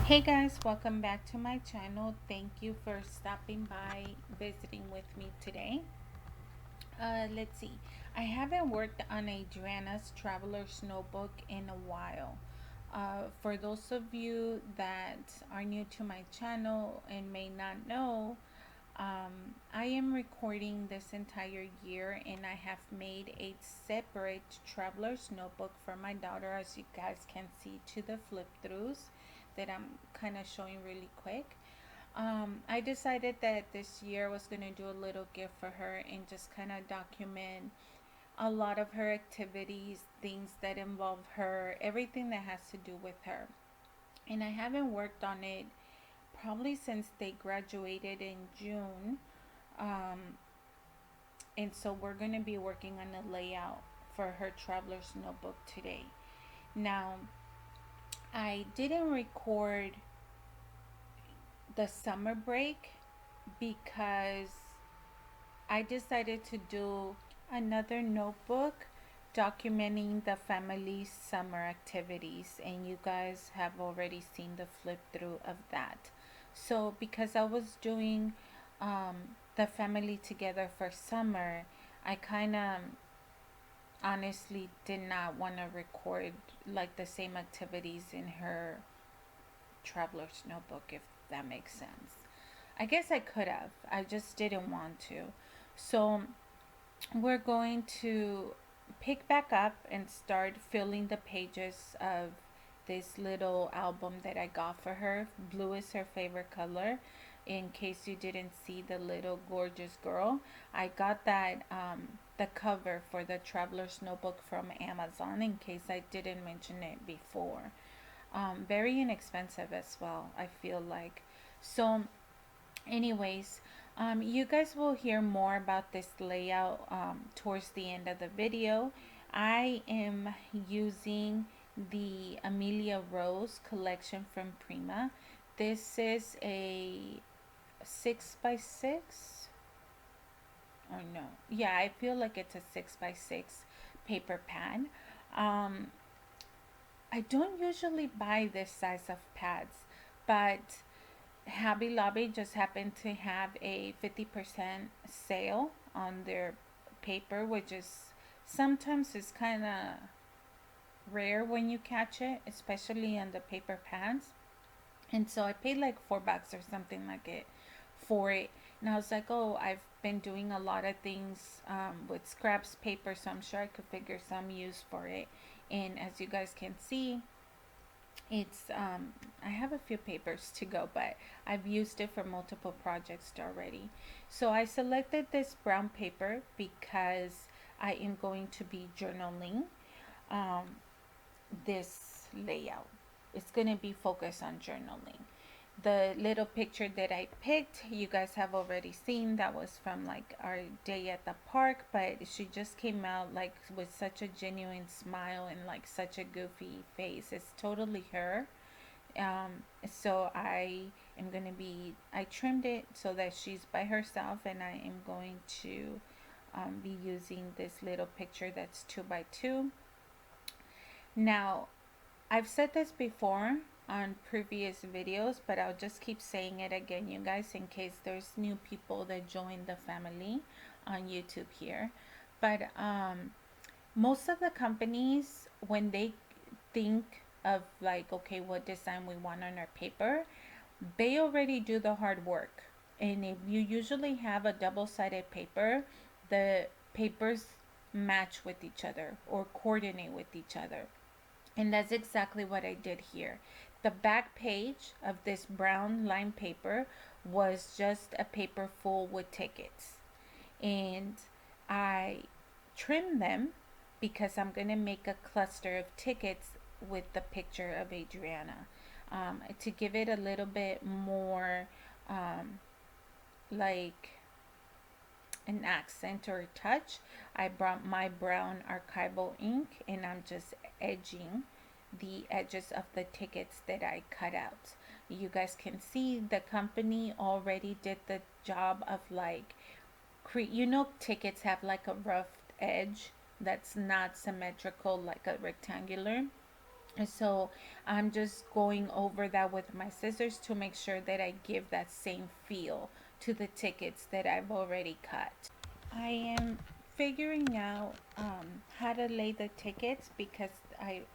Hey guys, welcome back to my channel. Thank you for stopping by, visiting with me today. Let's see. I haven't worked on Adriana's Traveler's Notebook in a while. For those of you that are new to my channel and may not know, I am recording this entire year and I have made a separate traveler's notebook for my daughter, as you guys can see to the flip throughs that I'm kind of showing really quick. I decided that this year I was going to do a little gift for her and just kind of document a lot of her activities, things that involve her, everything that has to do with her. And I haven't worked on it probably since they graduated in June. Um, and so we're going to be working on the layout for her traveler's notebook today. Now, I didn't record the summer break because I decided to do another notebook documenting the family's summer activities, and you guys have already seen the flip through of that. So because I was doing the family together for summer, I kind of honestly did not want to record like the same activities in her traveler's notebook, if that makes sense. I guess I could have, I just didn't want to. So we're going to pick back up and start filling the pages of this little album that I got for her. Blue is her favorite color. In case you didn't see the little gorgeous girl, I got that the cover for the traveler's notebook from Amazon, in case I didn't mention it before. Very inexpensive as well, I feel like. So anyways, you guys will hear more about this layout towards the end of the video. I am using the Amelia Rose collection from Prima. This is a 6x6, or no, yeah, I feel like it's a 6x6 paper pad. um, I don't usually buy this size of pads, but Hobby Lobby just happened to have a 50% sale on their paper, which is sometimes is kind of rare when you catch it, especially on the paper pads. And so I paid like $4 or something like it for it. And I was like, oh, I've been doing a lot of things with scraps paper, so I'm sure I could figure some use for it. And as you guys can see, it's I have a few papers to go, but I've used it for multiple projects already. So I selected this brown paper because I am going to be journaling um, this layout. It's going to be focused on journaling. The little picture that I picked, you guys have already seen. That was from like our day at the park, but she just came out like with such a genuine smile and like such a goofy face. It's totally her. So I am going to be, I trimmed it so that she's by herself, and I am going to be using this little picture that's 2x2. Now, I've said this before on previous videos, but I'll just keep saying it again, you guys, in case there's new people that join the family on YouTube here. But most of the companies, when they think of like, okay, what design we want on our paper, they already do the hard work. And if you usually have a double-sided paper, the papers match with each other or coordinate with each other. And that's exactly what I did here. The back page of this brown lined paper was just a paper full with tickets. And I trimmed them because I'm going to make a cluster of tickets with the picture of Adriana. To give it a little bit more like an accent or a touch, I brought my brown archival ink and I'm just edging the edges of the tickets that I cut out. You guys can see the company already did the job of like, you know, tickets have like a rough edge that's not symmetrical like a rectangular. And so I'm just going over that with my scissors to make sure that I give that same feel to the tickets that I've already cut. I am figuring out how to lay the tickets because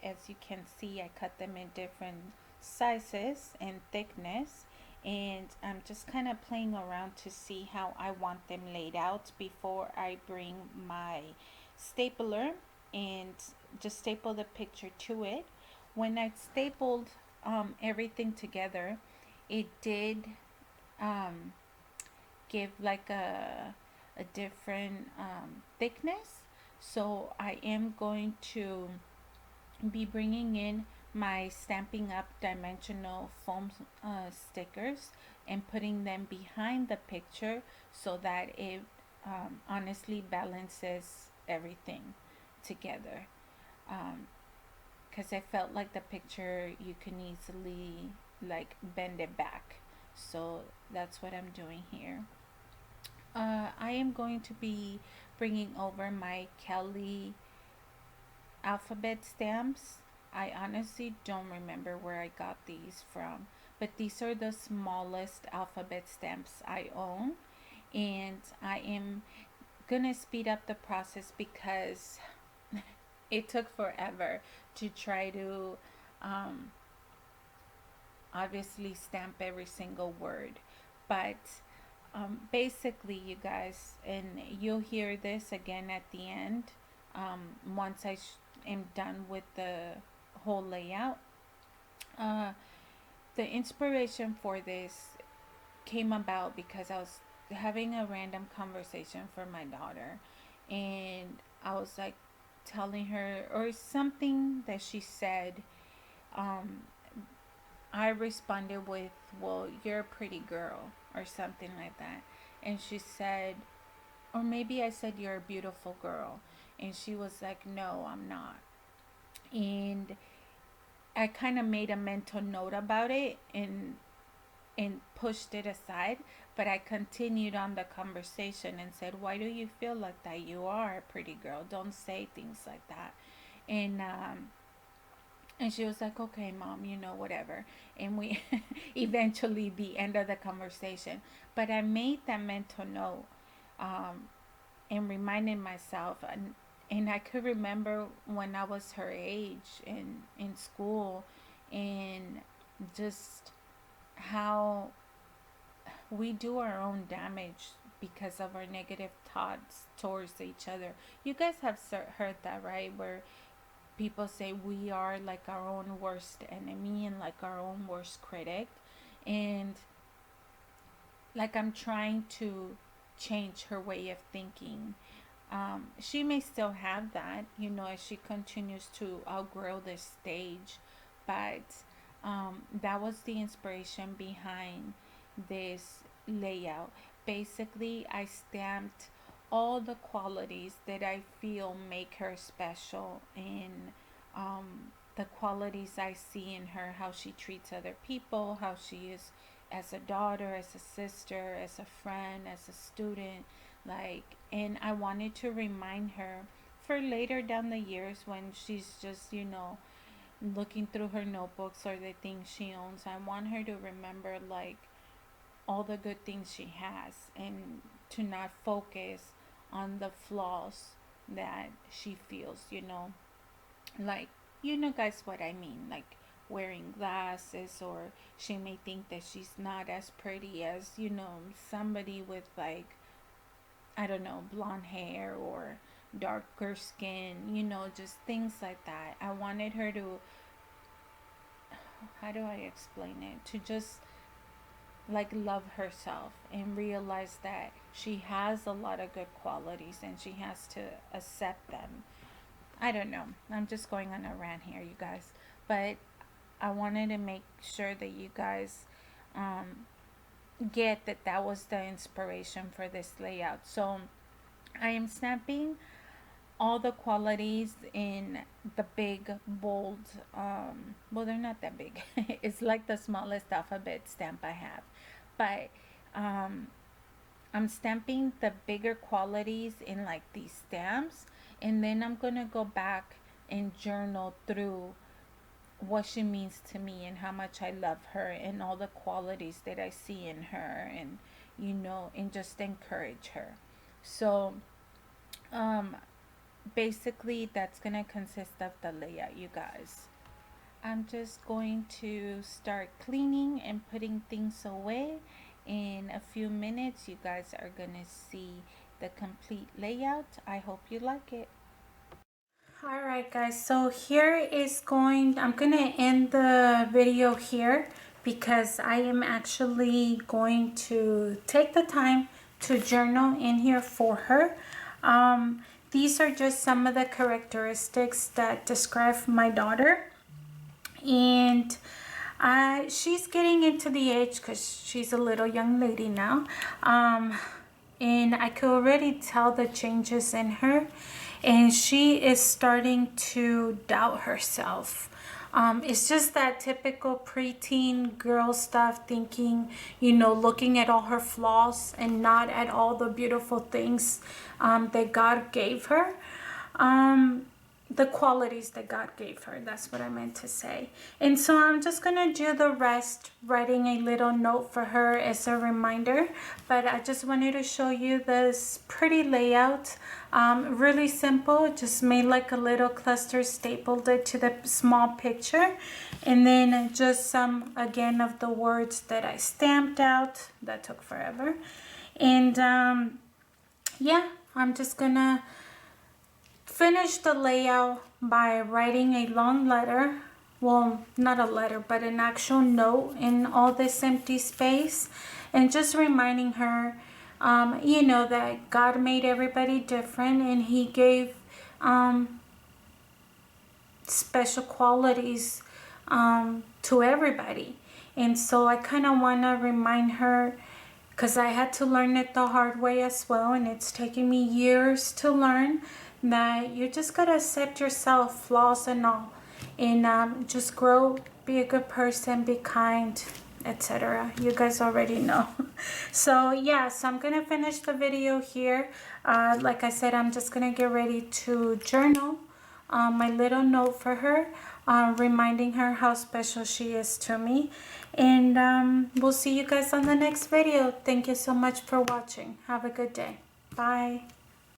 as you can see, I cut them in different sizes and thickness, and I'm just kind of playing around to see how I want them laid out before I bring my stapler and just staple the picture to it. When I stapled everything together, it did um, give like a different thickness. So I am going to be bringing in my Stampin' Up dimensional foam stickers and putting them behind the picture so that it honestly balances everything together. Because I felt like the picture you can easily like bend it back. So that's what I'm doing here. I am going to be bringing over my Kelly alphabet stamps. I honestly don't remember where I got these from, but these are the smallest alphabet stamps I own, and I am gonna speed up the process because it took forever to try to um, obviously stamp every single word. But basically, you guys, and you'll hear this again at the end once am done with the whole layout. Uh, the inspiration for this came about because I was having a random conversation for my daughter, and I was like telling her, or something that she said. Um, I responded with, "Well, you're a pretty girl," or something like that. And she said, or maybe I said, "You're a beautiful girl." And she was like, "No, I'm not." And I kind of made a mental note about it and pushed it aside, but I continued on the conversation and said, "Why do you feel like that? You are a pretty girl. Don't say things like that." And and she was like, "Okay, mom, whatever." And we eventually the end of the conversation. But I made that mental note um, and reminded myself, and I could remember when I was her age in school, and just how we do our own damage because of our negative thoughts towards each other. You guys have heard that, right? Where people say we are like our own worst enemy and like our own worst critic. And like I'm trying to change her way of thinking. She may still have that, as she continues to outgrow this stage, but that was the inspiration behind this layout. Basically, I stamped all the qualities that I feel make her special, and the qualities I see in her, how she treats other people, how she is as a daughter, as a sister, as a friend, as a student. Like, and I wanted to remind her for later down the years when she's just, looking through her notebooks or the things she owns. I want her to remember like all the good things she has and to not focus on the flaws that she feels, like, guys, what I mean, like wearing glasses, or she may think that she's not as pretty as, somebody with like, I don't know, blonde hair or darker skin, just things like that. I wanted her to, how do I explain it, to just like love herself and realize that she has a lot of good qualities and she has to accept them. I don't know. I'm just going on a rant here, you guys. But I wanted to make sure that you guys um, get that that was the inspiration for this layout. So I am stamping all the qualities in the big, bold, well, they're not that big. It's like the smallest alphabet stamp I have. But um, I'm stamping the bigger qualities in like these stamps, and then I'm gonna go back and journal through what she means to me and how much I love her and all the qualities that I see in her, and and just encourage her. So um basically that's gonna consist of the layout, you guys. I'm just going to start cleaning and putting things away. In a few minutes you guys are gonna see the complete layout. I hope you like it. All right guys, so I'm gonna end the video here because I am actually going to take the time to journal in here for her. These are just some of the characteristics that describe my daughter, and she's getting into the age, because she's a little young lady now, and I could already tell the changes in her, and she is starting to doubt herself. It's just that typical preteen girl stuff, thinking, looking at all her flaws and not at all the beautiful things that God gave her. The qualities that God gave her. That's what I meant to say. And so I'm just going to do the rest, writing a little note for her as a reminder. But I just wanted to show you this pretty layout. Really simple. Just made like a little cluster, stapled it to the small picture. And then just some, again, of the words that I stamped out. That took forever. And yeah, I'm just going to finish the layout by writing a long letter, well, not a letter, but an actual note in all this empty space, and just reminding her, that God made everybody different, and He gave special qualities to everybody. And so I kind of want to remind her, because I had to learn it the hard way as well, and it's taken me years to learn, that you just gotta accept yourself, flaws and all, and just grow, be a good person, be kind, etc. You guys already know. So yeah, so I'm gonna finish the video here. Like I said, I'm just gonna get ready to journal my little note for her, reminding her how special she is to me. And we'll see you guys on the next video. Thank you so much for watching. Have a good day. Bye.